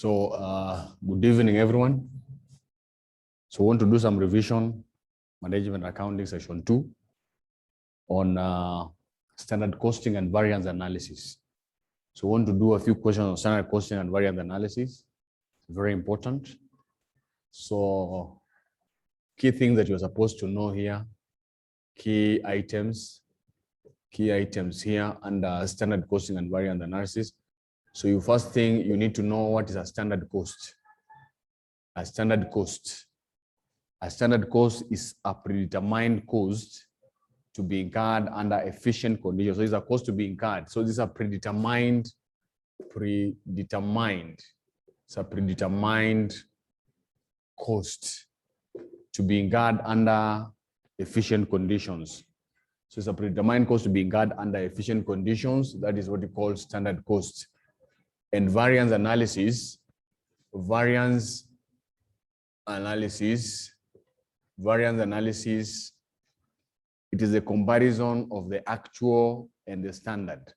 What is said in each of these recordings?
Good evening, everyone. So we want to do some revision, management accounting section 2 on standard costing and variance analysis. So we want to do a few questions on standard costing and variance analysis. Very important. So key things that you're supposed to know here, key items here under standard costing and variance analysis. So you first thing, you need to know what is a standard cost. A standard cost. A standard cost is a predetermined cost to be incurred under efficient conditions. So it's a cost to be incurred. So this is a predetermined. It's a predetermined cost to be incurred under efficient conditions. So it's a predetermined cost to be incurred under efficient conditions. That is what we call standard cost. And variance analysis, it is a comparison of the actual and the standard.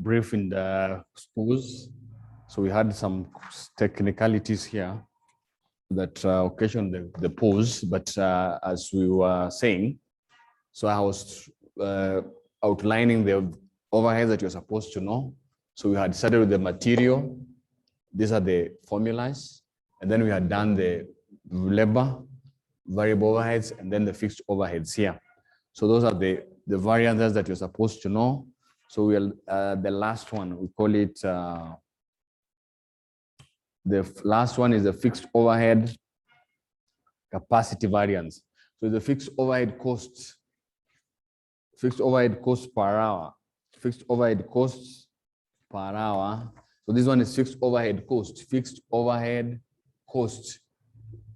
brief in the pause. So we had some technicalities here that occasioned the pause, but as we were saying, so I was outlining the overheads that you're supposed to know. So we had started with the material. These are the formulas. And then we had done the labor, variable overheads, and then the fixed overheads here. So those are the variances that you're supposed to know. So we'll the last one, we call it, the last one is the fixed overhead capacity variance. So the fixed overhead costs per hour, fixed overhead costs per hour. So this one is fixed overhead cost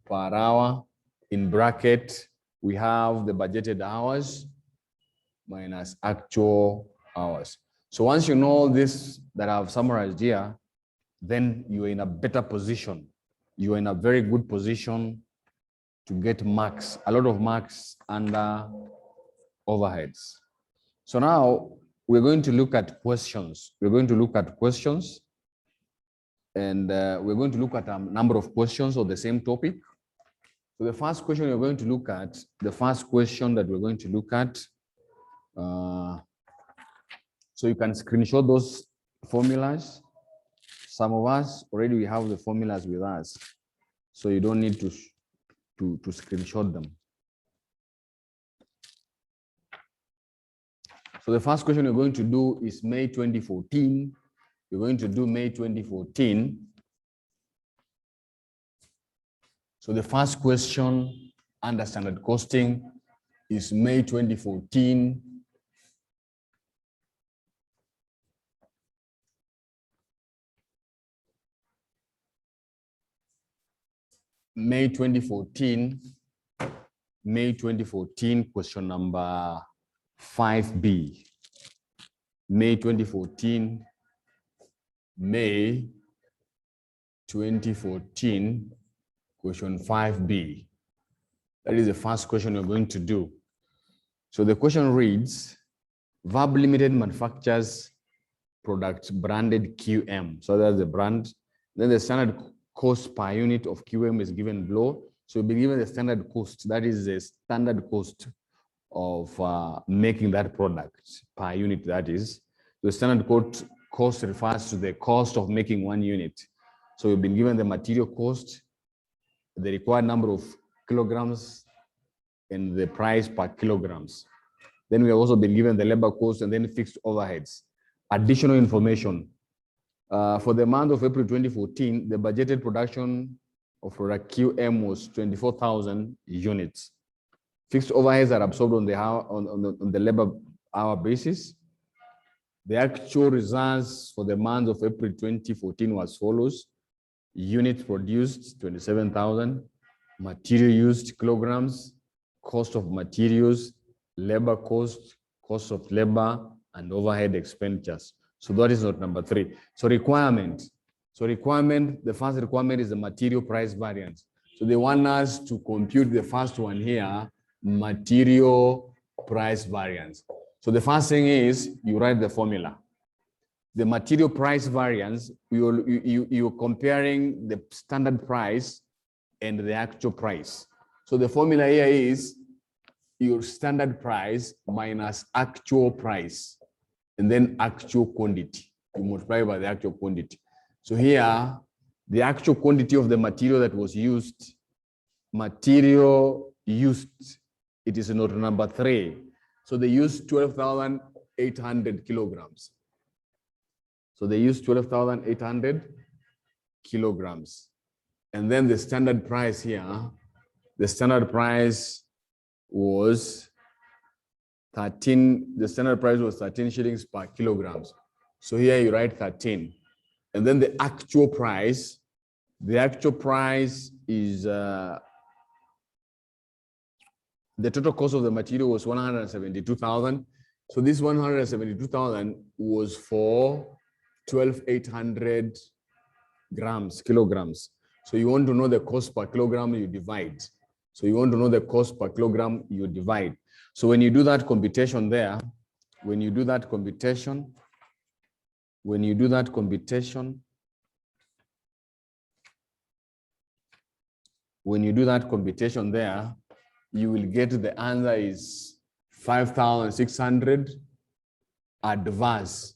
per hour. In bracket, we have the budgeted hours minus actual hours. So once you know all this that I've summarized here, then you're in a better position. You're in a very good position to get marks, a lot of marks under overheads. So now we're going to look at questions. And we're going to look at a number of questions on the same topic. So the first question we're going to look at, so you can screenshot those formulas. Some of us already we have the formulas with us, so you don't need to screenshot them. So the first question we're going to do is May 2014. We're going to do May 2014. So the first question under standard costing is May 2014. May 2014, question number 5B. May 2014, question 5B. That is the first question we're going to do. So the question reads, Verb Limited manufactures products branded QM. So that's the brand. Then the standard cost per unit of QM is given below. So we'll be given the standard cost. That is the standard cost of making that product per unit, that is. The standard cost refers to the cost of making 1 unit. So we've been given the material cost, the required number of kilograms, and the price per kilograms. Then we have also been given the labor cost and then fixed overheads. Additional information. For the month of April 2014, the budgeted production of product QM was 24,000 units. Fixed overheads are absorbed on the labor hour basis. The actual results for the month of April 2014 was as follows. Units produced 27,000, material used kilograms, cost of materials, labor cost, cost of labor, and overhead expenditures. So that is note number 3. So requirement. The first requirement is the material price variance. So they want us to compute the first one here, material price variance. So the first thing is you write the formula. The material price variance, you're comparing the standard price and the actual price. So the formula here is your standard price minus actual price, and then actual quantity. You multiply by the actual quantity. So here, the actual quantity of the material that was used, it is note number 3. So they used 12,800 kilograms. So they used 12,800 kilograms. And then the standard price here, the standard price was 13 shillings per kilograms. So here you write 13. And then the actual price is the total cost of the material was 172,000. So this 172,000 was for 12,800 kilograms. So you want to know the cost per kilogram, you divide. So when you do that computation there, when you do that computation, there, you will get the answer is 5,600 adverse.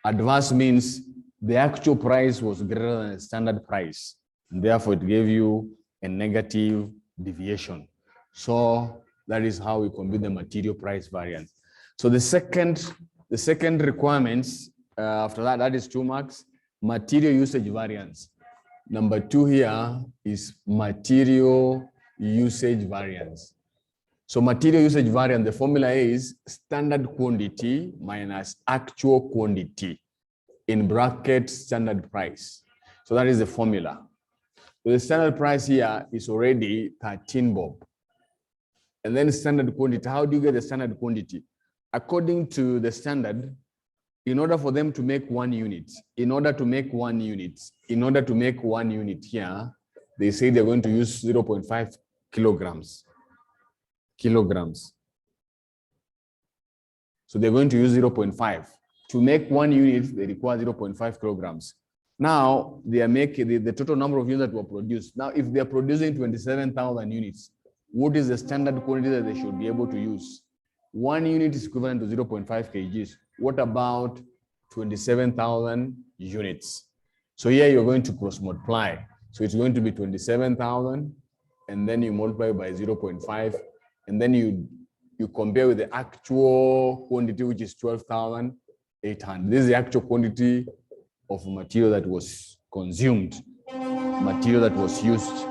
Adverse means the actual price was greater than the standard price, and therefore it gave you a negative deviation. So that is how we compute the material price variance. So the second requirements after that, that is 2 marks, material usage variance. Number 2 here is material usage variance. So material usage variance, the formula is standard quantity minus actual quantity in bracket standard price. So that is the formula. So the standard price here is already 13 bob. And then standard quantity, how do you get the standard quantity? According to the standard, in order for them to make 1 unit, in order to make 1 unit here, they say they're going to use 0.5 kilograms. So they're going to use 0.5. To make 1 unit, they require 0.5 kilograms. Now, they are making the total number of units that were produced. Now, if they're producing 27,000 units, what is the standard quantity that they should be able to use? 1 unit is equivalent to 0.5 kgs. What about 27,000 units? So here you're going to cross multiply. So it's going to be 27,000, and then you multiply by 0.5, and then you compare with the actual quantity, which is 12,800. This is the actual quantity of material that was consumed, material that was used.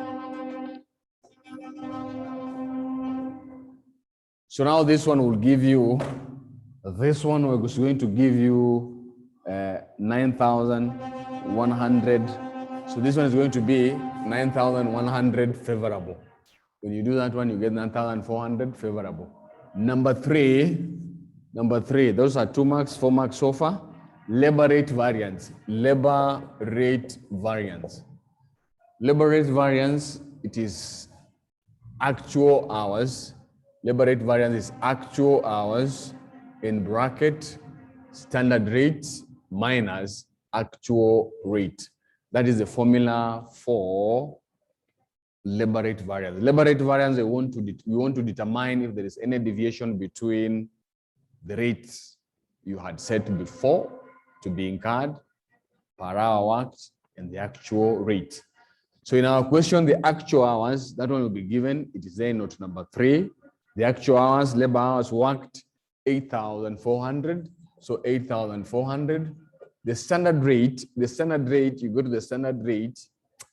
So now this one will give you, we're going to give you 9,100. So this one is going to be 9,100 favorable. When you do that one, you get 9,400 favorable. Number three, those are 2 marks, 4 marks so far. Labor rate variance. Labor rate variance, it is actual hours. Labor rate variance is actual hours in bracket standard rate minus actual rate. That is the formula for labor rate variance. Labor rate variance, we want to determine if there is any deviation between the rates you had set before to be incurred per hour worked and the actual rate. So in our question, the actual hours, that one will be given. It is there in note number 3. The actual hours, labor hours worked, 8,400. So 8,400. The standard rate, you go to the standard rate,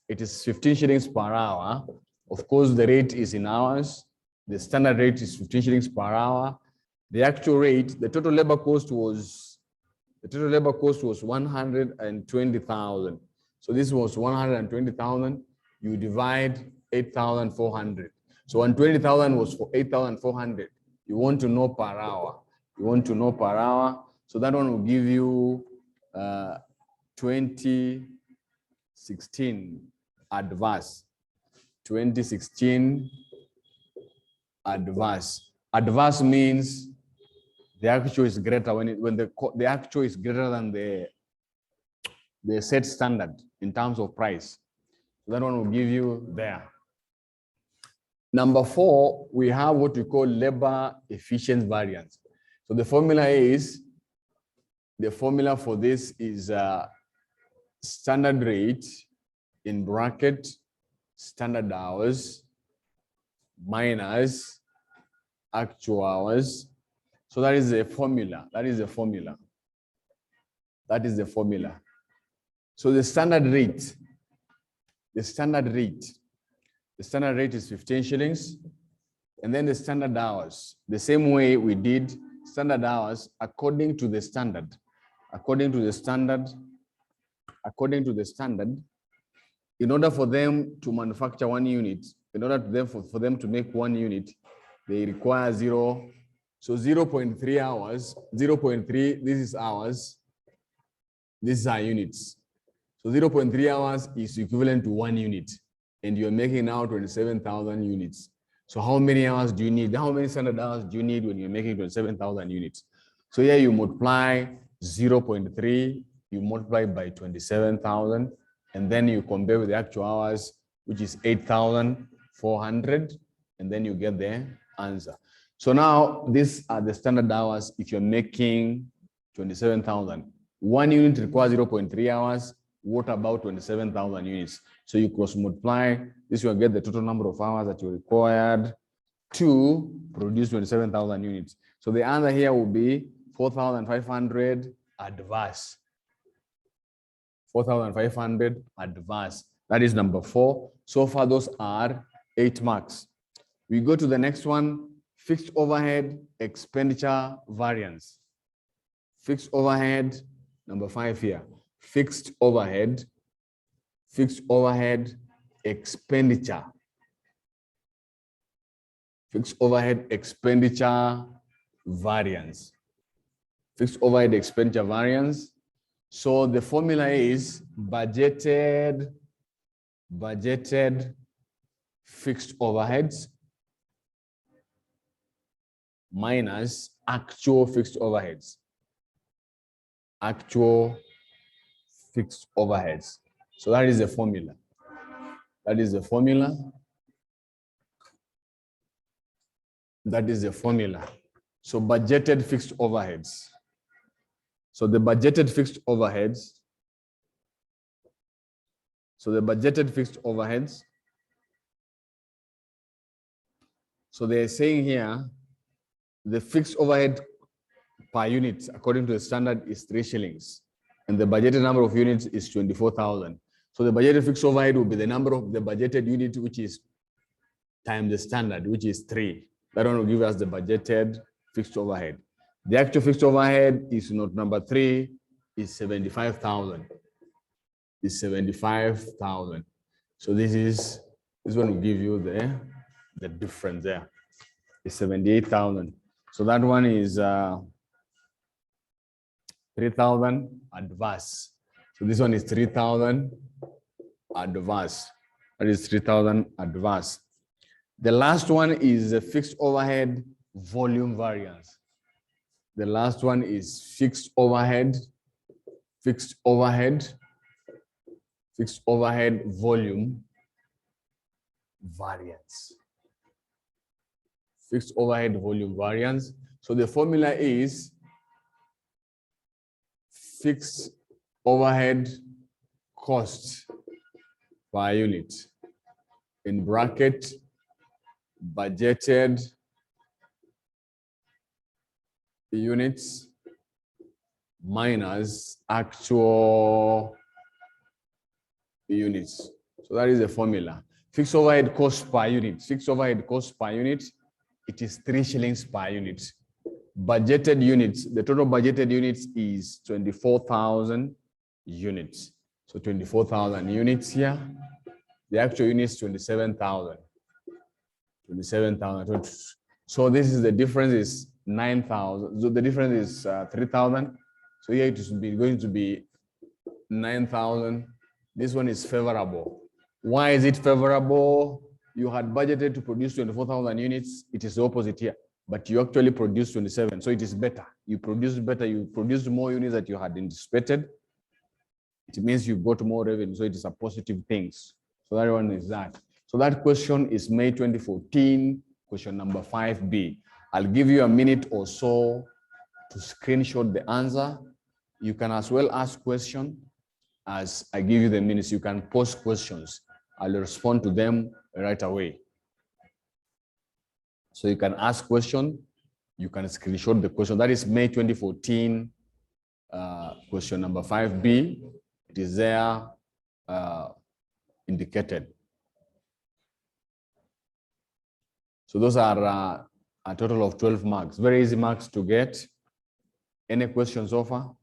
it is 15 shillings per hour. Of course, the rate is in hours. The standard rate is 15 shillings per hour. The actual rate, the total labor cost was 120,000. So this was 120,000. You divide 8,400. So 120,000 was for 8,400. You want to know per hour. So that one will give you 2016 adverse. 2016 adverse. Adverse means the actual is greater when the actual is greater than the set standard in terms of price. So that one will give you there. Number 4, we have what we call labor efficiency variance. So the formula for this is standard rate in bracket standard hours minus actual hours. So that is the formula. So the standard rate is 15 shillings. And then the standard hours, the same way we did standard hours according to the standard. In order for them to manufacture 1 unit, in order for them to make 1 unit, they require 0. So 0.3 hours, 0.3, this is hours, these are units. So 0.3 hours is equivalent to 1 unit, and you're making now 27,000 units. So how many hours do you need? How many standard hours do you need when you're making 27,000 units? So here you multiply 0.3 you multiply by 27,000, and then you compare with the actual hours, which is 8,400, and then you get the answer. So now these are the standard hours if you're making 27,000. 1 unit requires 0.3 hours. What about 27,000 units? So you cross multiply, this will get the total number of hours that you required to produce 27,000 units. So the answer here will be 4,500 adverse. 4,500 adverse. That is number 4. So far, those are 8 marks. We go to the next one, fixed overhead expenditure variance. Fixed overhead, number 5 here. Fixed overhead expenditure. Fixed overhead expenditure variance. Fixed overhead expenditure variance. So the formula is budgeted fixed overheads minus actual fixed overheads. Actual fixed overheads. So that is the formula. That is the formula. That is the formula. So budgeted fixed overheads. So the budgeted fixed overheads. So the budgeted fixed overheads. So they're saying here, the fixed overhead per unit, according to the standard, is 3 shillings. And the budgeted number of units is 24,000. So the budgeted fixed overhead will be the number of the budgeted unit, which is times the standard, which is 3. That one will give us the budgeted fixed overhead. The actual fixed overhead is not number 3, is 75,000. Is 75,000. So this one will give you the difference there. It's 78,000. So that one is 3,000 adverse. So this one is 3,000 adverse. That is 3,000 adverse. The last one is a fixed overhead volume variance. The last one is fixed overhead volume variance. Fixed overhead volume variance. So the formula is fixed overhead cost per unit, in bracket, budgeted units minus actual units. So that is the formula. Fixed overhead cost per unit. Fixed overhead cost per unit, it is 3 shillings per unit. Budgeted units, the total budgeted units is 24,000 units. So 24,000 units here. The actual units 27,000. 27,000. So this is the difference is 9,000. So the difference is 3,000. So here it is going to be 9,000. This one is favorable. Why is it favorable? You had budgeted to produce 24,000 units. It is the opposite here, but you actually produced 27. So it is better. You produced better. You produced more units that you had anticipated. It means you got more revenue. So it is a positive thing. So that one is that. So that question is May 2014, question number 5B. I'll give you a minute or so to screenshot the answer. You can as well ask questions as I give you the minutes. You can post questions. I'll respond to them right away. So you can ask question, you can screenshot the question. That is May 2014, question number 5B. It is there indicated. So those are a total of 12 marks. Very easy marks to get. Any questions so far?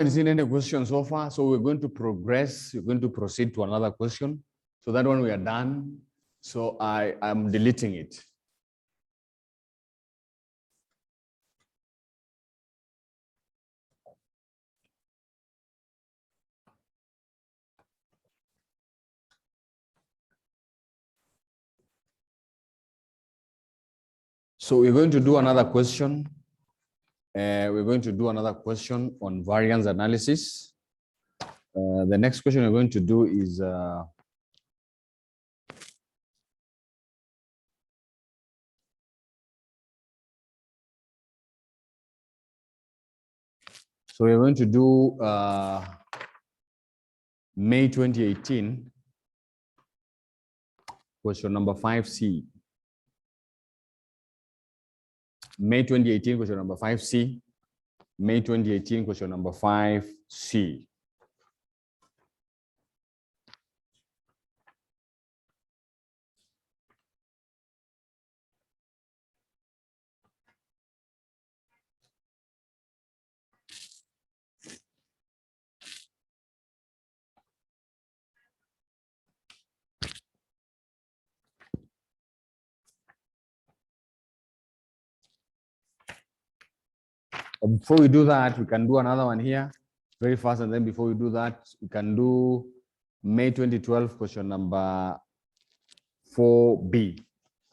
seen any questions so far, so we're going to progress. We're going to proceed to another question. So that one we are done. So I am deleting it. So we're going to do another question. We're going to do another question on variance analysis. The next question we're going to do is so we're going to do May 2018, question number 5C. May 2018, question number 5C. May 2018, question number 5C. Before we do that, we can do another one here very fast. And then before we do that, we can do May 2012, question number 4B.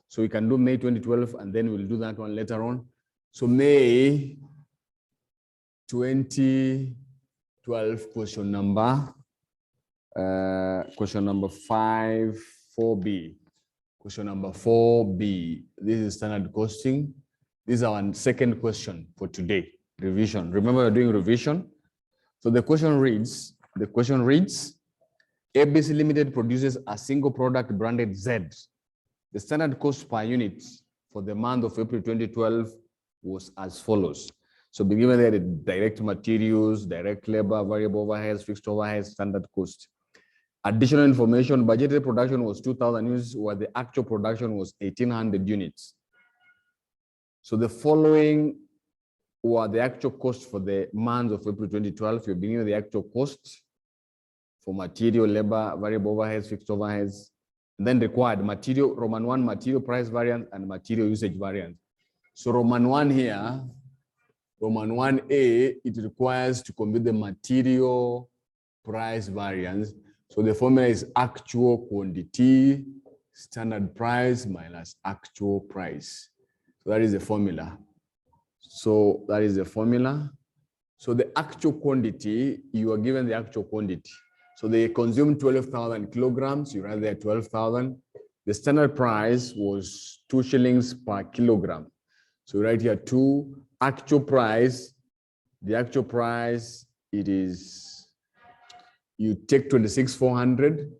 So we can do May 2012, and then we'll do that one later on. So May 2012, question number 5, 4B. Question number 4B. This is standard costing. This is our second question for today. Revision. Remember, we're doing revision. So the question reads, ABC Limited produces a single product branded Z. The standard cost per unit for the month of April 2012 was as follows. So be given there the direct materials, direct labor, variable overheads, fixed overheads, standard cost. Additional information, budgeted production was 2,000 units, while the actual production was 1,800 units. So the following were the actual costs for the month of April 2012. You're beginning with the actual cost for material, labor, variable overheads, fixed overheads, and then required material, Roman 1, material price variance and material usage variance. So Roman 1 here, Roman 1A, it requires to compute the material price variance. So the formula is actual quantity, standard price minus actual price. So that is the formula. So that is the formula. So the actual quantity, you are given the actual quantity. So they consumed 12,000 kilograms, you write there 12,000. The standard price was 2 shillings per kilogram. So right here, 2 actual price. The actual price, it is, you take 26,400,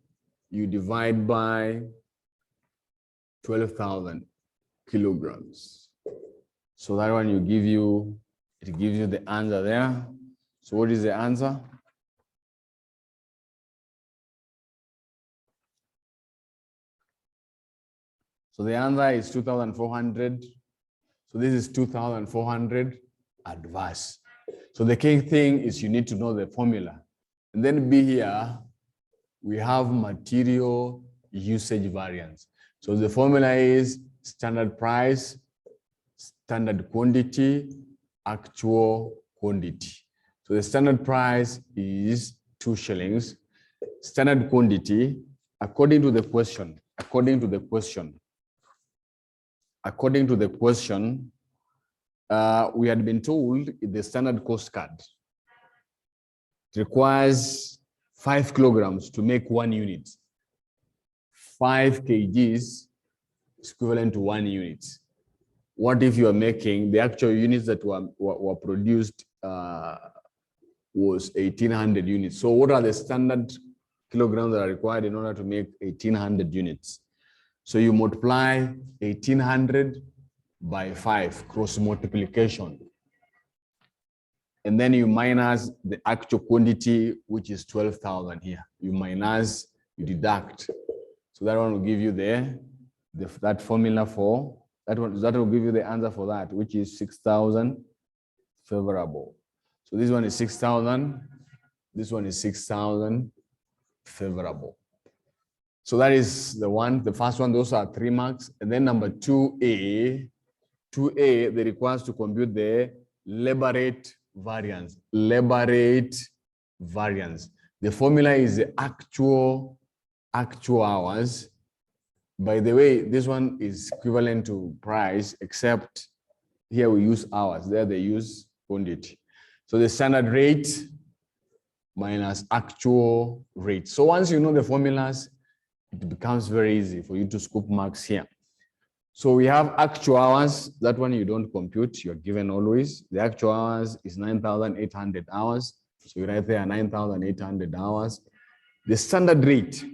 you divide by 12,000 kilograms. So that one it gives you the answer there. So what is the answer? So the answer is 2,400. So this is 2,400 adverse. So the key thing is you need to know the formula. And then B here, we have material usage variance. So the formula is standard price, standard quantity, actual quantity. So the standard price is 2 shillings. Standard quantity, according to the question, we had been told the standard cost card requires 5 kilograms to make 1 unit. 5 kgs is equivalent to 1 unit. What if you are making the actual units that were produced was 1,800 units? So what are the standard kilograms that are required in order to make 1,800 units? So you multiply 1,800 by 5, cross multiplication. And then you minus the actual quantity, which is 12,000 here. You minus, you deduct. So that one will give you that formula for, that will give you the answer for that, which is 6,000 favorable. So this one is 6,000. This one is 6,000 favorable. So that is the one, the first one, those are 3 marks. And then number 2A, they require us to compute the labor rate variance. Labor rate variance. The formula is the actual hours. By the way, this one is equivalent to price, except here we use hours, there they use quantity. So the standard rate minus actual rate. So once you know the formulas, it becomes very easy for you to scoop marks here. So we have actual hours. That one you don't compute, you're given always. The actual hours is 9,800 hours. So you write there 9,800 hours. The standard rate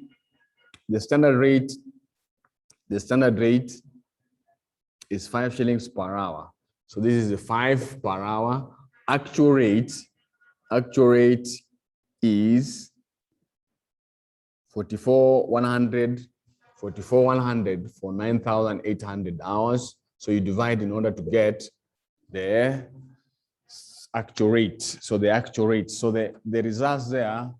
is 5 shillings per hour. So this is the 5 per hour. Actual rate is 44,100 for 9,800 hours. So you divide in order to get the actual rate. So the actual rate. So the results there,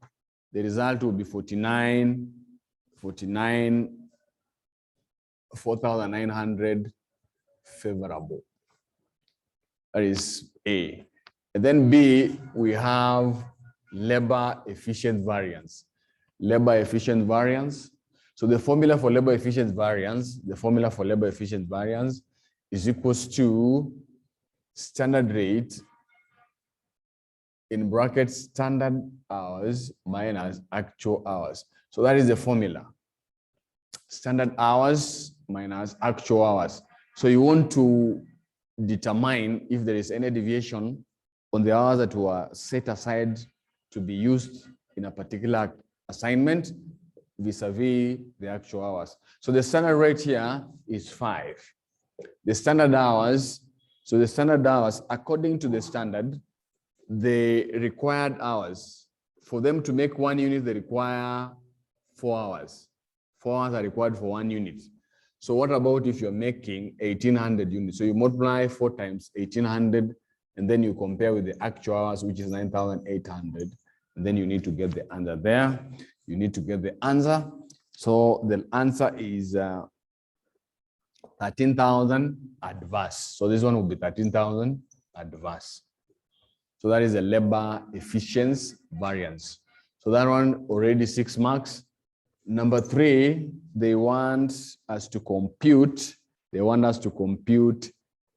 the result will be 4,900 favorable. That is A. And then B, we have labor efficient variance. Labor efficient variance. So the formula for labor efficient variance, is equals to standard rate in brackets standard hours minus actual hours. So that is the formula. Standard hours minus actual hours. So you want to determine if there is any deviation on the hours that were set aside to be used in a particular assignment vis-a-vis the actual hours. So the standard rate here is 5. The standard hours, according to the standard, the required hours, for them to make 1 unit, they require 4 hours. 4 hours are required for 1 unit. So what about if you're making 1,800 units? So you multiply 4 times 1,800, and then you compare with the actual hours, which is 9,800. And then you need to get the answer there. You need to get the answer. So the answer is 13,000 adverse. So this one will be 13,000 adverse. So that is a labor efficiency variance. So that one already 6 marks. Number 3, they want us to compute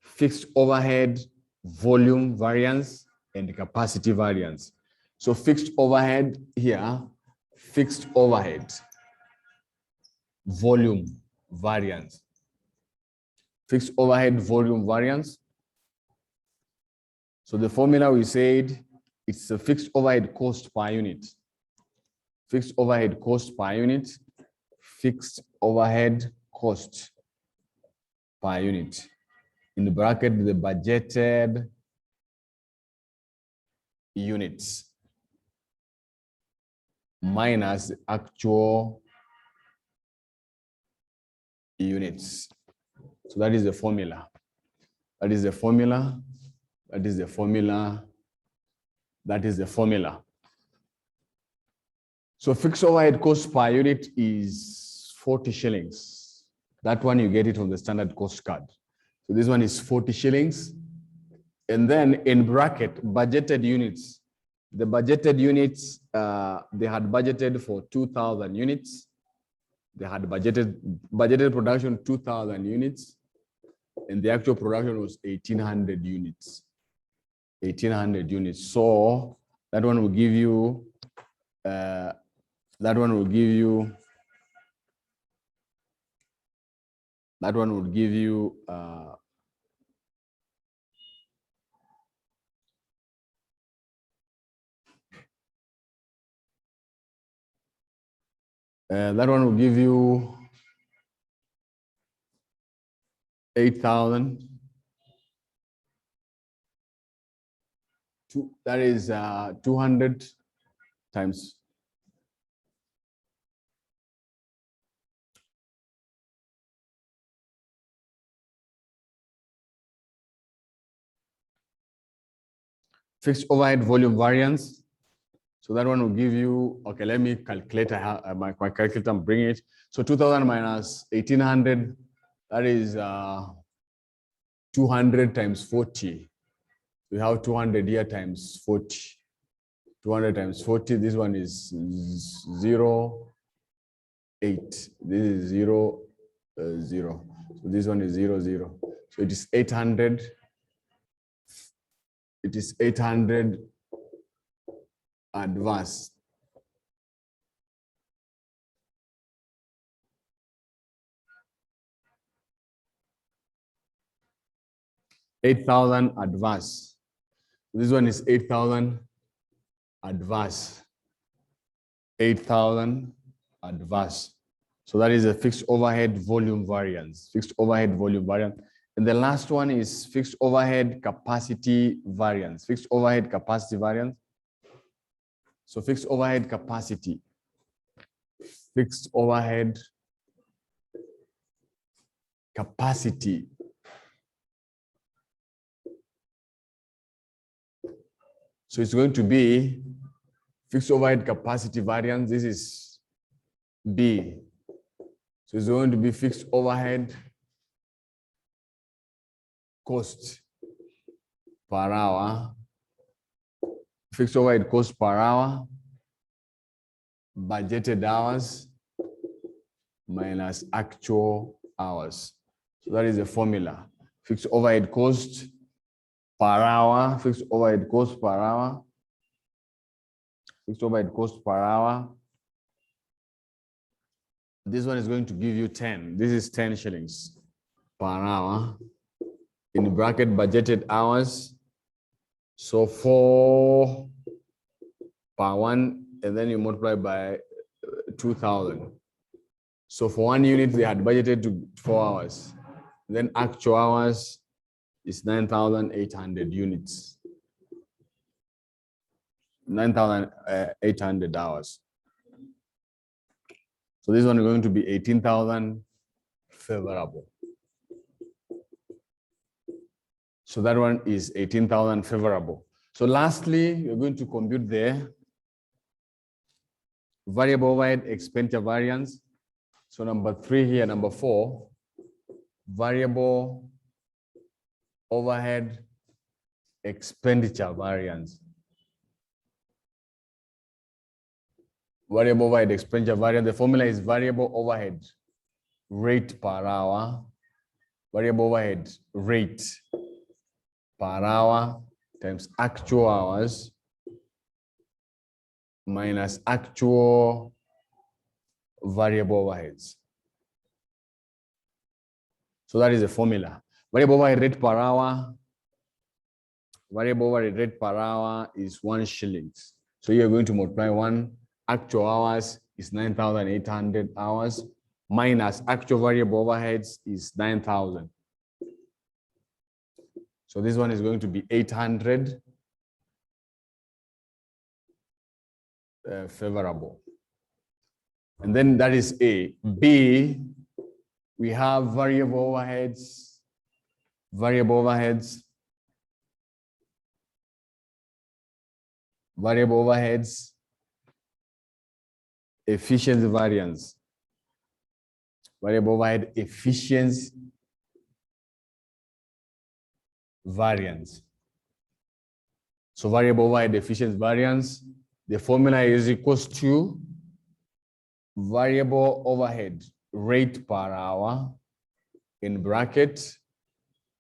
fixed overhead volume variance and capacity variance. So fixed overhead here, fixed overhead volume variance. Fixed overhead volume variance. So the formula we said, it's a fixed overhead cost per unit. Fixed overhead cost per unit. Fixed overhead cost per unit. In the bracket, the budgeted units minus the actual units. So that is the formula. That is the formula. That is the formula. That is the formula. So fixed overhead cost per unit is 40 shillings. That one you get it on the standard cost card. So this one is 40 shillings. And then in bracket, budgeted units. The budgeted units, they had budgeted for 2,000 units. They had budgeted production 2,000 units. And the actual production was 1,800 units. 1,800 units. So that one will give you, that one would give you 8,000. That is 200 times. Fixed overhead volume variance. So that one will give you, okay, let me calculate my calculator and bring it. So 2000 minus 1800, that is 200 times 40. We have 200 here times 40. 200 times 40, this one is 0, 8. This is 0, 0. So this one is 0, 0. So it is 800. It is 800 adverse. $8,000 adverse. This one is 8,000 adverse. 8,000 adverse. So that is a fixed overhead volume variance. Fixed overhead volume variance. And the last one is fixed overhead capacity variance. Fixed overhead capacity variance. So fixed overhead capacity. Fixed overhead capacity. So it's going to be fixed overhead capacity variance. This is B. So it's going to be fixed overhead cost per hour. Fixed overhead cost per hour, budgeted hours minus actual hours. So that is the formula. Fixed overhead cost per hour, fixed overhead cost per hour, fixed overhead cost per hour. This one is going to give you 10. This is 10 shillings per hour. In bracket budgeted hours. So 4 per 1, and then you multiply by 2,000. So for 1 unit, they had budgeted to 4 hours. Then actual hours is 9,800 units. 9,800 hours. So this one is going to be 18,000 favorable. So that one is 18,000 favorable. So lastly, we're going to compute the variable overhead expenditure variance. So number 3 here, number 4, variable overhead expenditure variance. Variable overhead expenditure variance. The formula is variable overhead rate per hour. Variable overhead rate per hour times actual hours minus actual variable overheads. So that is the formula. Variable overhead rate per hour. Variable overhead rate per hour is 1 shilling. So you're going to multiply 1. Actual hours is 9,800 hours minus actual variable overheads is 9,000. So this one is going to be 800 favorable. And then that is A. B, we have variable overheads, variable overheads, variable overheads, efficiency variance, variable overhead efficiency variance. So variable overhead efficiency variance, the formula is equals to variable overhead rate per hour in bracket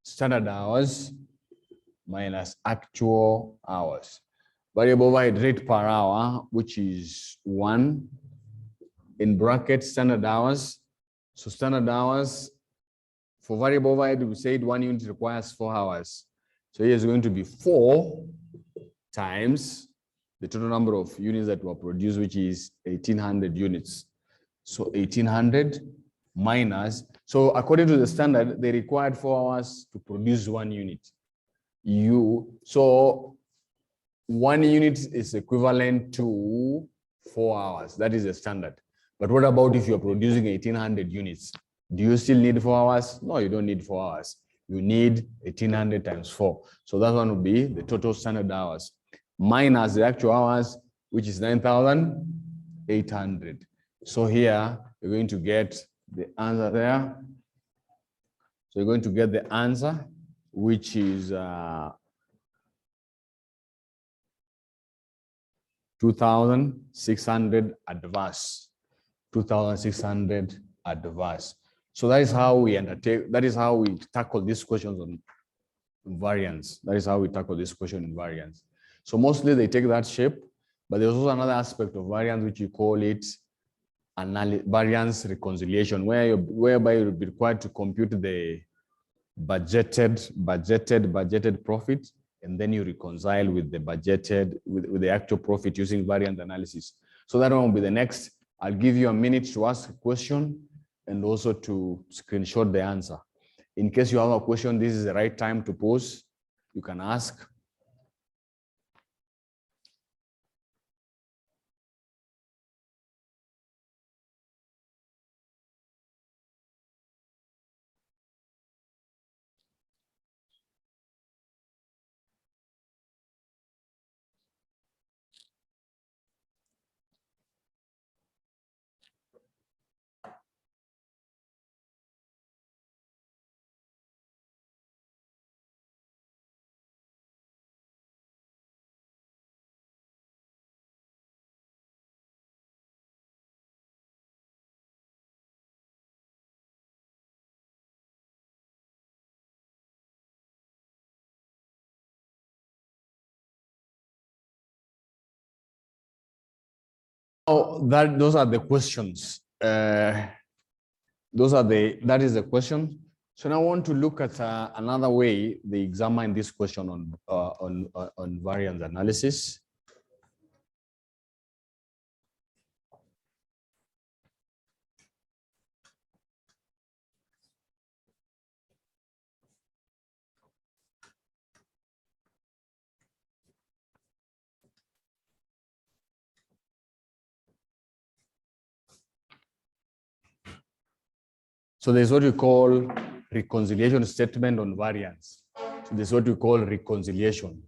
standard hours minus actual hours. Variable overhead rate per hour, which is 1 in bracket standard hours. So standard hours for variable overhead, we said 1 unit requires 4 hours. So here is going to be 4 times the total number of units that were produced, which is 1,800 units. So 1,800 minus, so according to the standard, they required 4 hours to produce 1 unit. So 1 unit is equivalent to 4 hours. That is the standard. But what about if you're producing 1,800 units? Do you still need 4 hours? No, you don't need 4 hours. You need 1800 times 4. So that one would be the total standard hours minus the actual hours, which is 9,800. So here you're going to get the answer there. So you're going to get the answer, which is 2,600 adverse. 2,600 adverse. So that is how we undertake, that is how we tackle these questions on variance. That is how we tackle this question in variance. So mostly they take that shape, but there's also another aspect of variance, which you call it variance reconciliation, whereby you'll be required to compute the budgeted profit, and then you reconcile with the budgeted, with the actual profit using variance analysis. So that one will be the next. I'll give you a minute to ask a question and also to screenshot the answer. In case you have a question, this is the right time to pause. You can ask. Oh, those are the questions. That is the question. So now I want to look at another way they examine this question on variance analysis. So there's what we call reconciliation statement on variance. So there's what we call reconciliation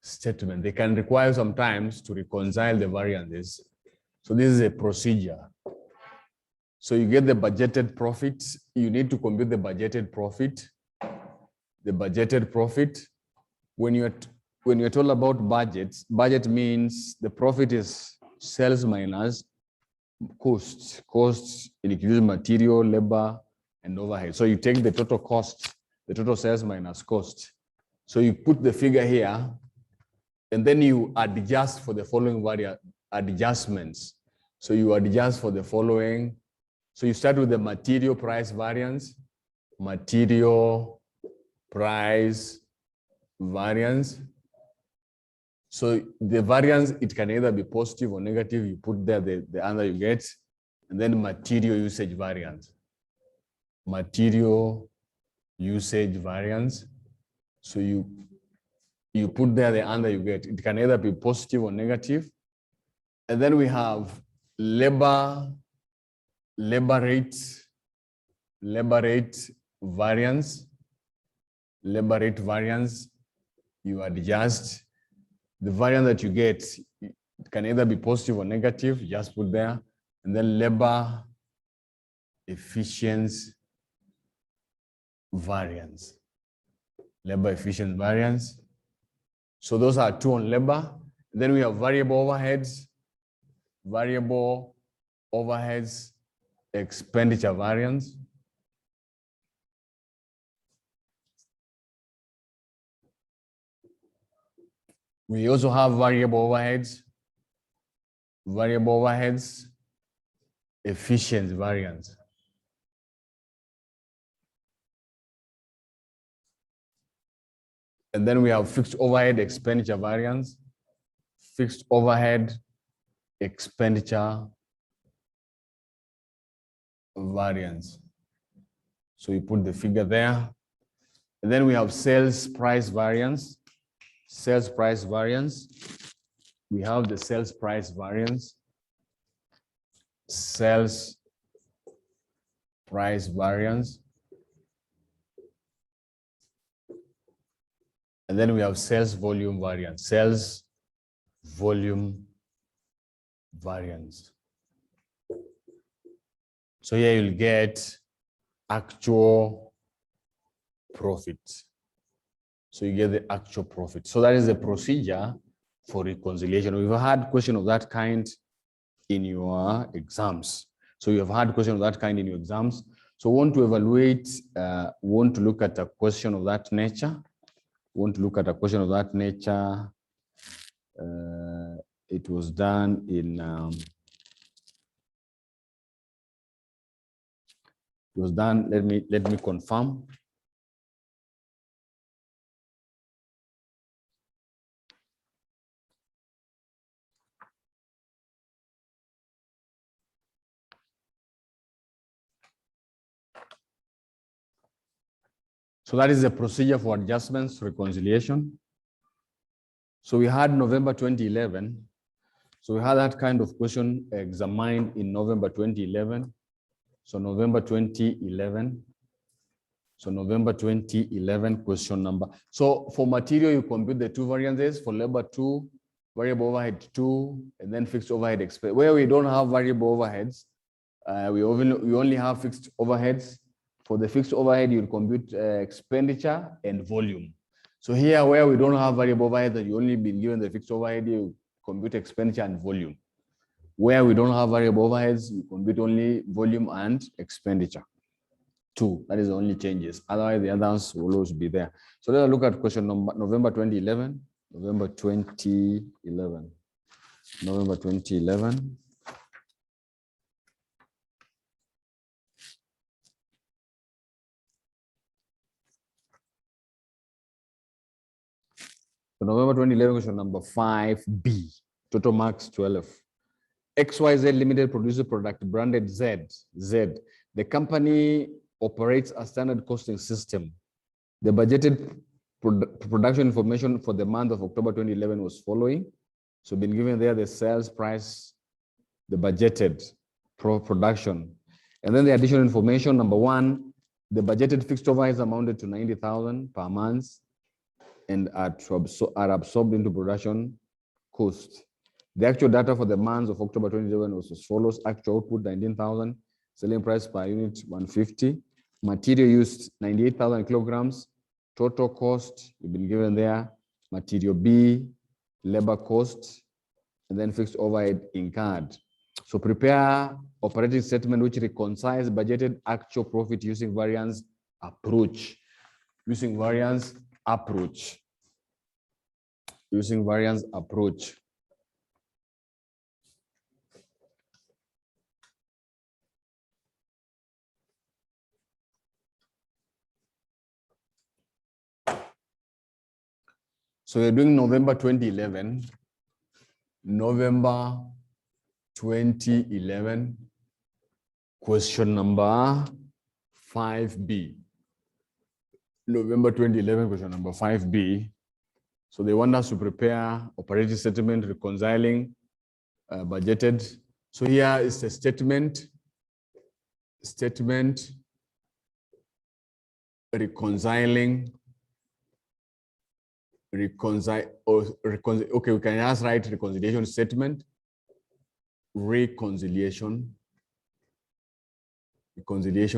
statement. They can require sometimes to reconcile the variances. So this is a procedure. So you get the budgeted profit. You need to compute the budgeted profit. The budgeted profit. When you're told about budgets, budget means the profit is sales minus costs. Costs include material, labor, and overhead. So you take the total cost, the total sales minus cost. So you put the figure here, and then you adjust for the following adjustments. So you adjust for the following. So you start with the material price variance, material price variance. So the variance, it can either be positive or negative. You put there the answer you get, and then material usage variance. Material usage variance. So you put there the answer you get. It can either be positive or negative. And then we have labor rate variance. Labor rate variance, you adjust. The variance that you get, it can either be positive or negative, just put there. And then labor efficiency variance. Labor efficiency variance. So those are two on labor. Then we have variable overheads. Variable overheads expenditure variance. We also have variable overheads efficiency variance. And then we have fixed overhead expenditure variance, fixed overhead expenditure variance. So you put the figure there. And then we have sales price variance. Sales price variance. We have the sales price variance. Sales price variance. And then we have sales volume variance, sales volume variance. So here you'll get actual profit. So you get the actual profit. So that is the procedure for reconciliation. We've had question of that kind in your exams. So you have had question of that kind in your exams. So want to evaluate, want to look at a question of that nature. Want to look at a question of that nature. It was done in let me confirm. So that is the procedure for adjustments reconciliation. So we had November 2011. So we had that kind of question examined in November 2011. So November 2011. So November 2011 question number. So for material, you compute the two variances. For labor 2, variable overhead 2, and then fixed overhead expense. Where we don't have variable overheads, we only have fixed overheads. For the fixed overhead, you compute expenditure and volume. So here, where we don't have variable overhead, that you only been given the fixed overhead, you compute expenditure and volume. Where we don't have variable overheads, you compute only volume and expenditure. 2, that is the only changes. Otherwise, the others will always be there. So let's look at question number November 2011. November 2011. November 2011. So November 2011 question number 5B, total marks 12. XYZ Limited produces product branded Z. The company operates a standard costing system. The budgeted production information for the month of October 2011 was following. So been given there the sales price, the budgeted production. And then the additional information, number 1, the budgeted fixed overheads amounted to 90,000 per month and are absorbed into production cost. The actual data for the months of October 2011 was as follows: actual output 19,000, selling price per unit 150, material used 98,000 kilograms, total cost you've been given there, material B, labor cost, and then fixed overhead incurred. So prepare operating statement which reconciles budgeted actual profit using variance approach. Using variance approach. Using variance approach. So we're doing November 2011. November 2011. Question number 5B. November 2011, question number 5B. So they want us to prepare operating statement reconciling budgeted. So here is a statement reconciling, okay, we can just write reconciliation statement, reconciliation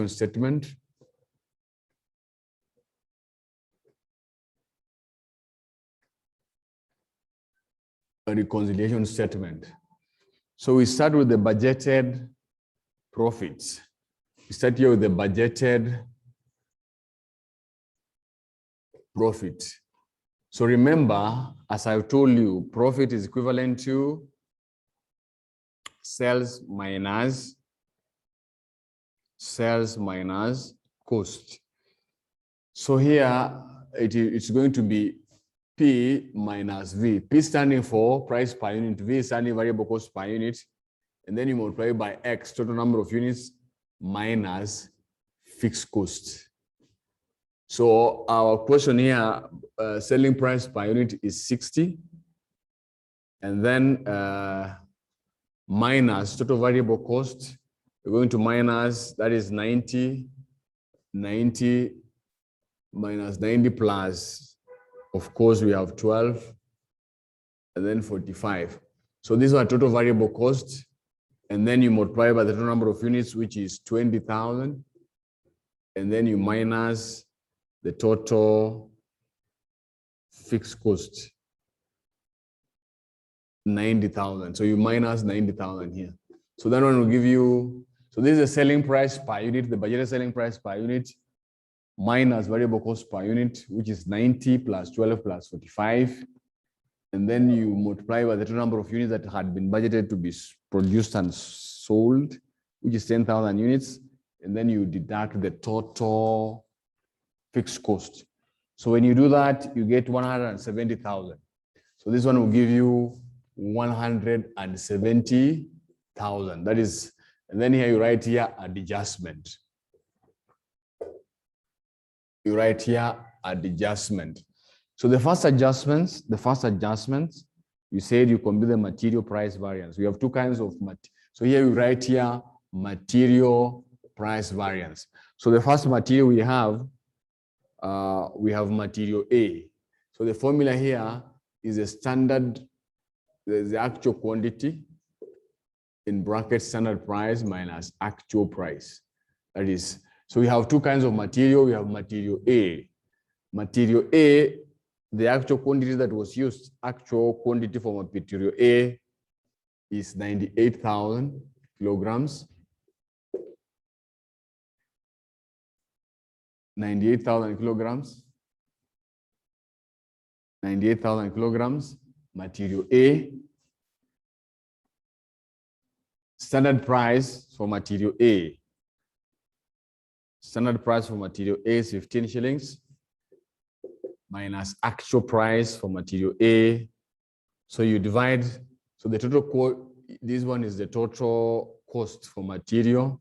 statement. A reconciliation statement. So we start with the budgeted profits. We start here with the budgeted profit. So remember, as I've told you, profit is equivalent to sales minus cost. So here it's going to be P minus V. P standing for price per unit, V standing variable cost per unit, and then you multiply by X, total number of units, minus fixed cost. So our question here, selling price per unit is 60, and then minus total variable cost We're going to minus, that is 90 minus 90 plus, of course, we have 12, and then 45. So these are total variable cost. And then you multiply by the total number of units, which is 20,000. And then you minus the total fixed cost, 90,000. So you minus 90,000 here. So that one will give you, so this is the selling price per unit, the budgeted selling price per unit, minus variable cost per unit, which is 90 plus 12 plus 45. And then you multiply by the total number of units that had been budgeted to be produced and sold, which is 10,000 units. And then you deduct the total fixed cost. So when you do that, you get 170,000. So this one will give you 170,000. That is, and then here you write here adjustment. You write here adjustment. So the first adjustments, you said you compute the material price variance. We have two kinds of material. So here you write here material price variance. So the first material we have material A. So the formula here is a standard, the actual quantity in brackets standard price minus actual price. That is, so we have two kinds of material. We have material A. Material A, the actual quantity that was used, actual quantity for material A is 98,000 kilograms. 98,000 kilograms. 98,000 kilograms, material A. Standard price for material A. Standard price for material A is 15 shillings minus actual price for material A. So you divide, so the total, this one is the total cost for material,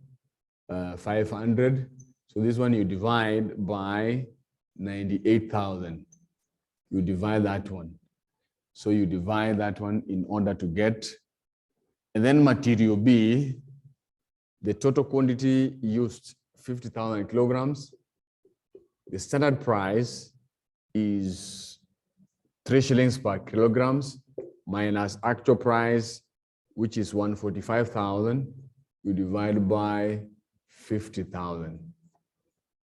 500. So this one you divide by 98,000. You divide that one. So you divide that one in order to get, and then material B, the total quantity used 50,000 kilograms. The standard price is 3 shillings per kilograms minus actual price, which is 145,000. You divide by 50,000.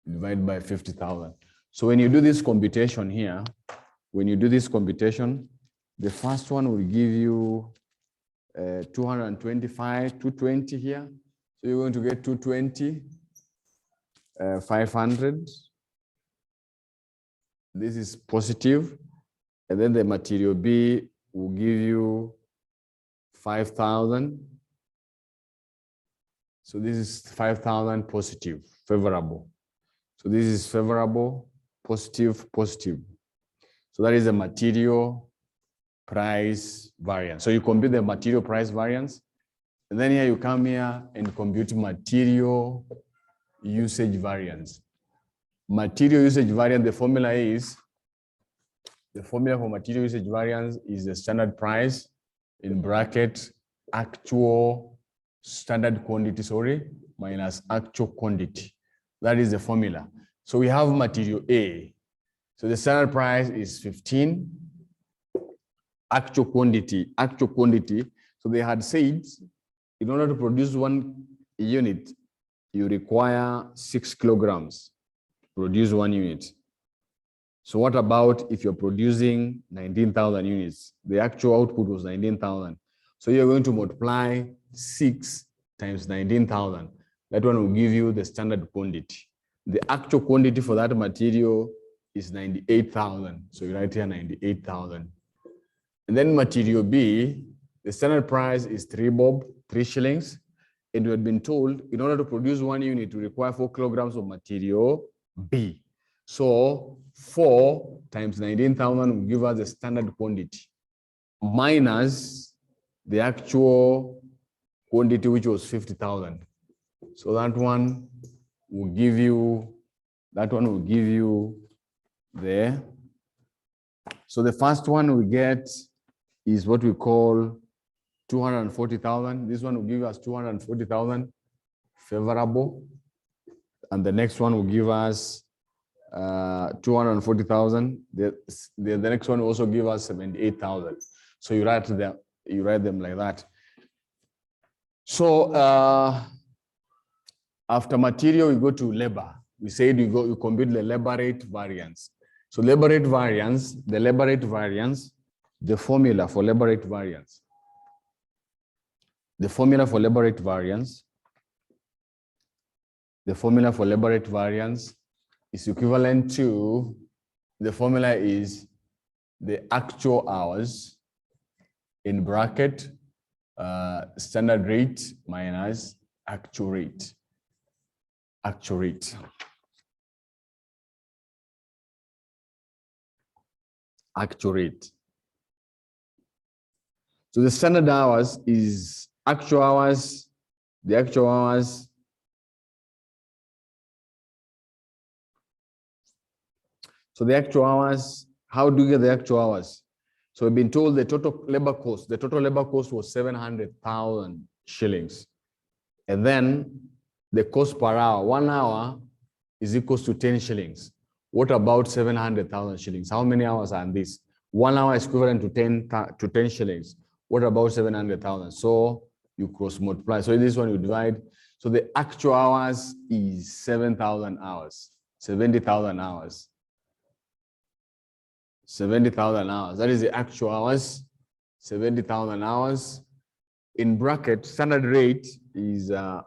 Divide by 50,000. So when you do this computation here, the first one will give you 220 here. So you're going to get 220, 500. This is positive. And then the material B will give you 5,000. So this is 5,000 positive, favorable. So this is favorable, positive, positive. So that is the material price variance. So you compute the material price variance. And then here you come here and compute material usage variance. Material usage variance, the formula for material usage variance is the standard price in bracket actual standard quantity, minus actual quantity. That is the formula. So we have material A. So the standard price is 15. Actual quantity. So they had said, in order to produce 1 unit, you require 6 kilograms to produce 1 unit. So what about if you're producing 19,000 units? The actual output was 19,000. So you're going to multiply 6 times 19,000. That one will give you the standard quantity. The actual quantity for that material is 98,000. So you write here 98,000. And then material B, the standard price is 3 shillings. And we had been told in order to produce 1 unit, you require 4 kilograms of material B. So 4 times 19,000 will give us the standard quantity minus the actual quantity, which was 50,000. So that one will give you there. So the first one we get is what we call 240,000. This one will give us 240,000. favorable. And the next one will give us 240,000. The next one will also give us 78,000. So you write them like that. So after material, we go to labor. We said you compute the labor rate variance. So labor rate variance, the formula for labor rate variance. The formula for labor rate variance is equivalent to, the formula is the actual hours in bracket standard rate minus actual rate. So the standard hours is actual hours, the actual hours. So the actual hours, how do you get the actual hours? So we've been told the total labor cost was 700,000 shillings. And then the cost per hour, 1 hour is equals to 10 shillings. What about 700,000 shillings? How many hours are in this? 1 hour is equivalent to 10 shillings. What about 700,000? So you cross multiply. So this one you divide. So the actual hours is 7,000 hours, 70,000 hours. 70,000 hours. That is the actual hours, 70,000 hours. In bracket, standard rate is 9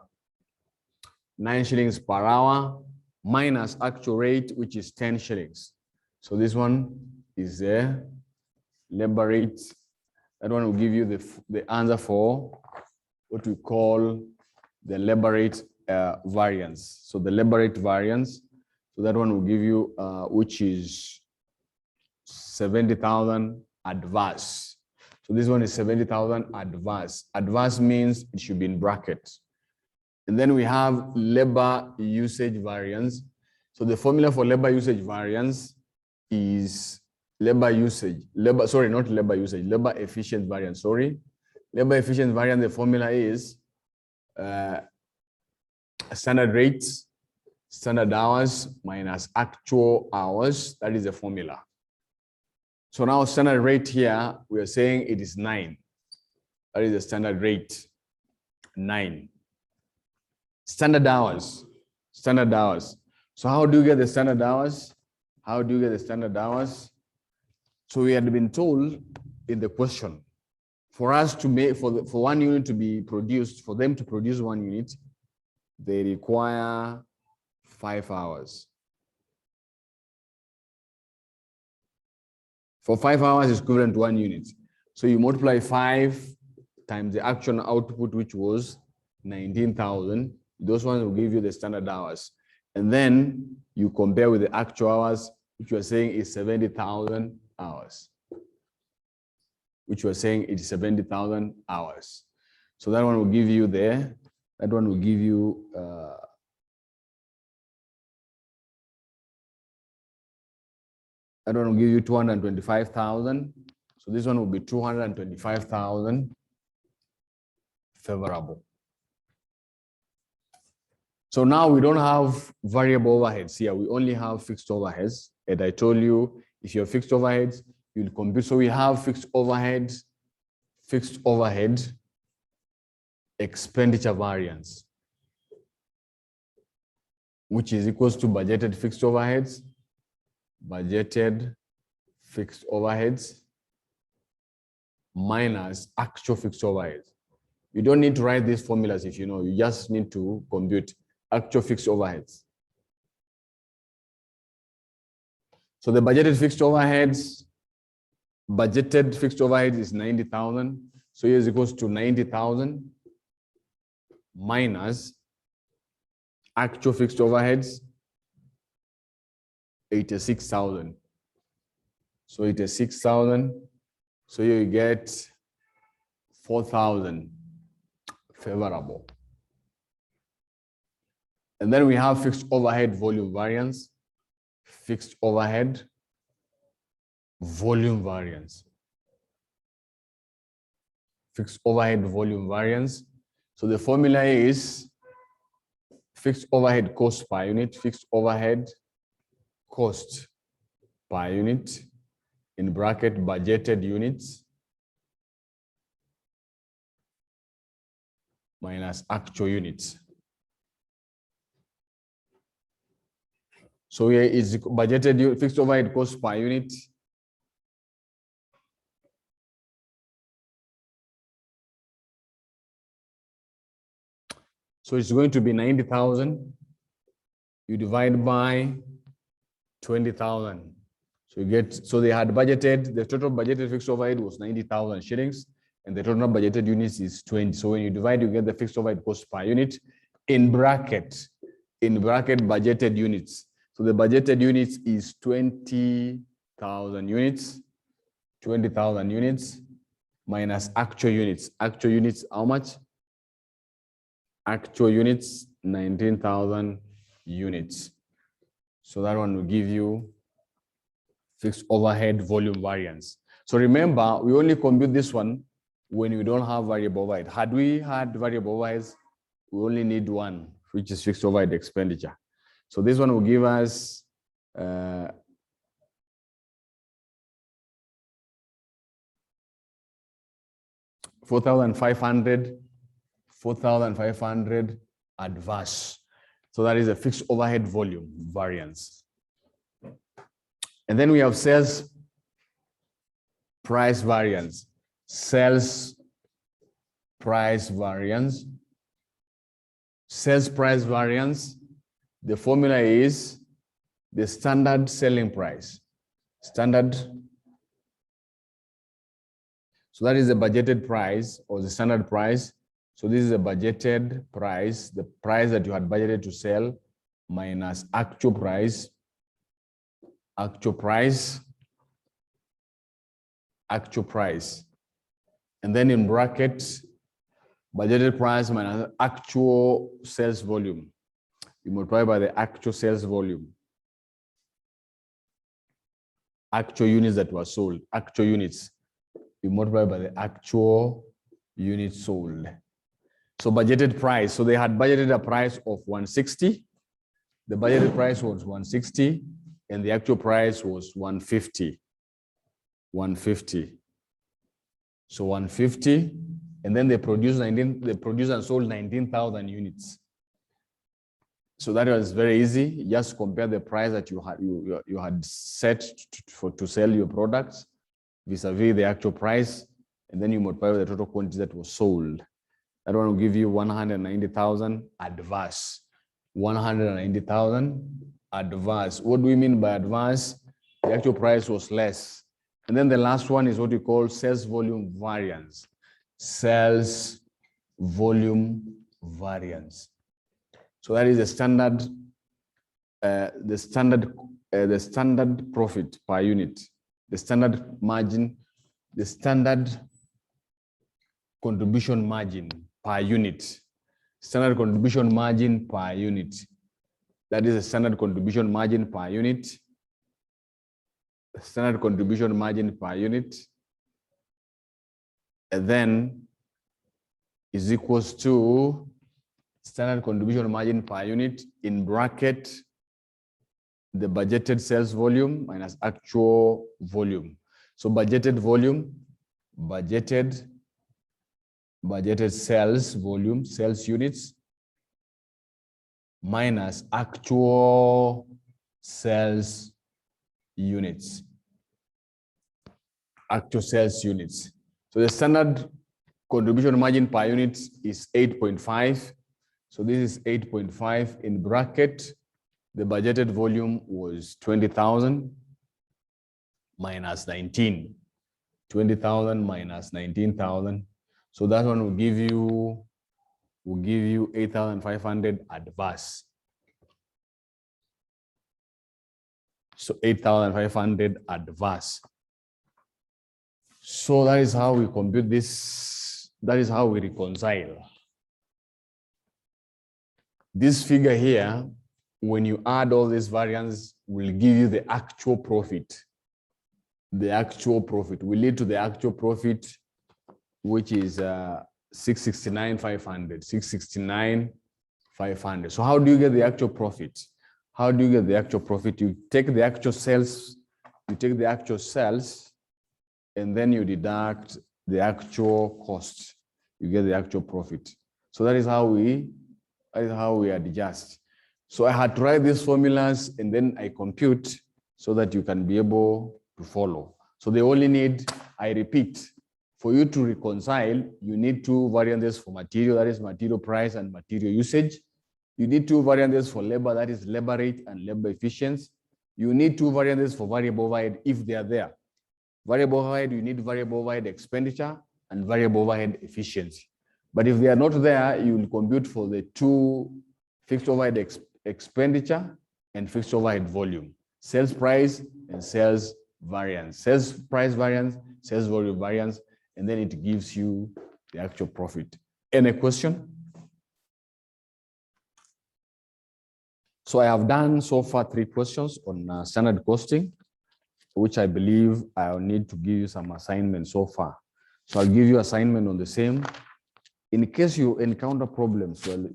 shillings per hour minus actual rate, which is 10 shillings. So this one is the labor rate. That one will give you the answer for what we call the labor rate variance. So the labor rate variance, so that one will give you, which is 70,000 adverse. So this one is 70,000 adverse. Adverse means it should be in brackets. And then we have labor usage variance. So the formula for labor usage variance is labor efficient variance, Labor efficient variance, the formula is standard rates, standard hours minus actual hours. That is the formula. So now standard rate here, we are saying it is 9. That is the standard rate, 9. Standard hours. So how do you get the standard hours? So we had been told in the question, for us to make, for one unit to be produced, for them to produce 1 unit, they require 5 hours. For 5 hours is equivalent to 1 unit. So you multiply 5 times the actual output, which was 19,000. Those ones will give you the standard hours. And then you compare with the actual hours, which you are saying is 70,000 hours. So that one will give you there. That one will give you 225,000. So this one will be 225,000 favorable. So now we don't have variable overheads here. We only have fixed overheads. And I told you, if you have fixed overheads, you'll compute. So we have fixed overhead expenditure variance, which is equals to budgeted fixed overheads minus actual fixed overheads. You don't need to write these formulas if you know, you just need to compute actual fixed overheads. So the budgeted fixed overheads is 90,000. So here is equals to 90,000 minus actual fixed overheads, 86,000. So 86,000. So here you get 4,000 favorable. And then we have fixed overhead volume variance. So the formula is fixed overhead cost per unit, fixed overhead cost per unit, in bracket budgeted units, minus actual units. So here is budgeted fixed overhead cost per unit. So it's going to be 90,000. You divide by 20,000. So you get, so they had budgeted, the total budgeted fixed overhead was 90,000 shillings, and the total budgeted units is 20. So when you divide, you get the fixed overhead cost per unit in bracket budgeted units. So the budgeted units is 20,000 units, 20,000 units minus actual units. Actual units, how much? Actual units, 19,000 units. So that one will give you fixed overhead volume variance. So remember, we only compute this one when we don't have variable overhead. Had we had variable overheads, we only need one, which is fixed overhead expenditure. So this one will give us 4,500 adverse. So that is a fixed overhead volume variance. And then we have sales price variance. Sales price variance. Sales price variance. The formula is the standard selling price. Standard. So that is the budgeted price or the standard price. So this is a budgeted price, the price that you had budgeted to sell minus actual price, actual price. And then in brackets, budgeted price minus actual sales volume. You multiply by the actual sales volume. Actual units that were sold, actual units. You multiply by the actual units sold. So budgeted price. So they had budgeted a price of 160. The budgeted price was 160, and the actual price was 150. 150. So 150, and then they produced and sold 19,000 units. So that was very easy. Just compare the price that you had set to sell your products vis-a-vis the actual price, and then you multiply the total quantity that was sold. That one will give you 190,000 adverse. 190,000 adverse. What do we mean by adverse? The actual price was less. And then the last one is what we call sales volume variance. Sales volume variance. So that is the standard profit per unit, the standard margin, the standard contribution margin per unit. Standard contribution margin per unit. That is the standard contribution margin per unit. Standard contribution margin per unit. And then is equals to standard contribution margin per unit in bracket the budgeted sales volume minus actual volume. So budgeted volume, budgeted sales volume, sales units, minus actual sales units. Actual sales units. So the standard contribution margin per unit is 8.5. So this is 8.5 in bracket. The budgeted volume was 20,000 minus 19. 20,000 minus 19,000. So that one will give you 8,500 adverse. So 8,500 adverse. So that is how we compute this. That is how we reconcile. This figure here, when you add all these variances, will give you the actual profit. The actual profit will lead to the actual profit, which is 669,500. 500. So how do you get the actual profit? How do you get the actual profit? You take the actual sales, and then you deduct the actual cost. You get the actual profit. So that is how we adjust. So I had to write these formulas and then I compute so that you can be able to follow. So they only need, I repeat, for you to reconcile, you need two variances for material, that is material price and material usage. You need two variances for labor, that is labor rate and labor efficiency. You need two variances for variable overhead if they are there. Variable overhead, you need variable overhead expenditure and variable overhead efficiency. But if they are not there, you will compute for the two fixed overhead expenditure and fixed overhead volume, sales price and sales variance, sales price variance, sales volume variance, and then it gives you the actual profit. Any question? So I have done so far 3 questions on standard costing, which I believe I'll need to give you some assignments so far. So I'll give you assignment on the same. In case you encounter problems while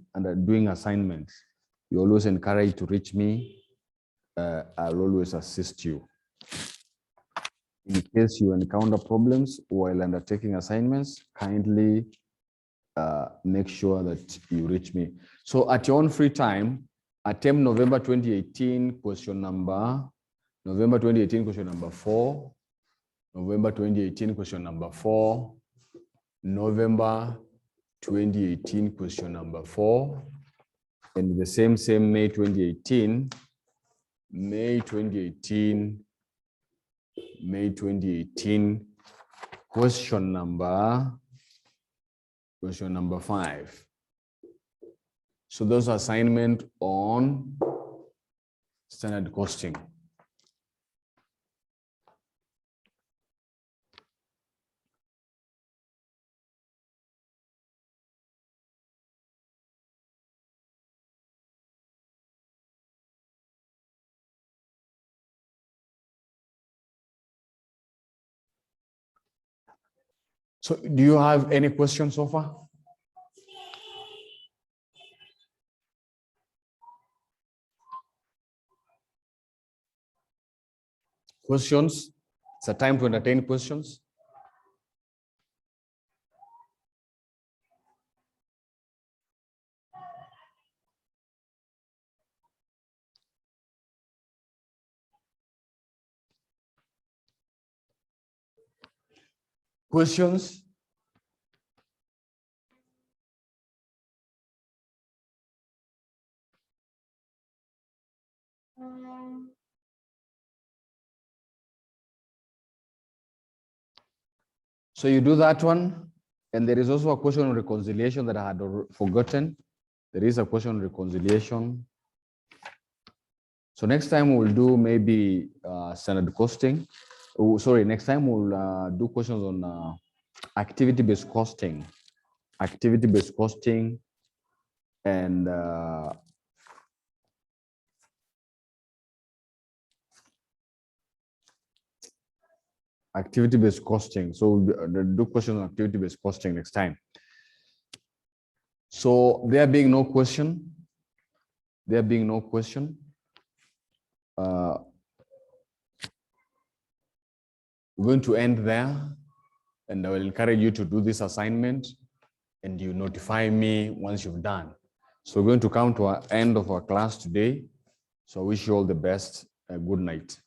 doing assignments, you always encourage to reach me. I'll always assist you. In case you encounter problems while undertaking assignments, kindly make sure that you reach me. So at your own free time, attempt November 2018 question number, November 2018 question number 4, November 2018 question number 4, November 2018 question number 4, and the same May 2018, May 2018 question number 5. So those are assignment on standard costing. So do you have any questions so far? Questions? It's a time to entertain questions. Questions? So you do that one, and there is also a question on reconciliation that I had forgotten. There is a question on reconciliation. So next time we'll do maybe standard costing. Oh, sorry, next time we'll do questions on activity-based costing. Activity-based costing and activity-based costing. So we'll do questions on activity-based costing next time. So there being no question, we're going to end there, and I will encourage you to do this assignment and you notify me once you've done. So we're going to come to our end of our class today. So I wish you all the best. Good night.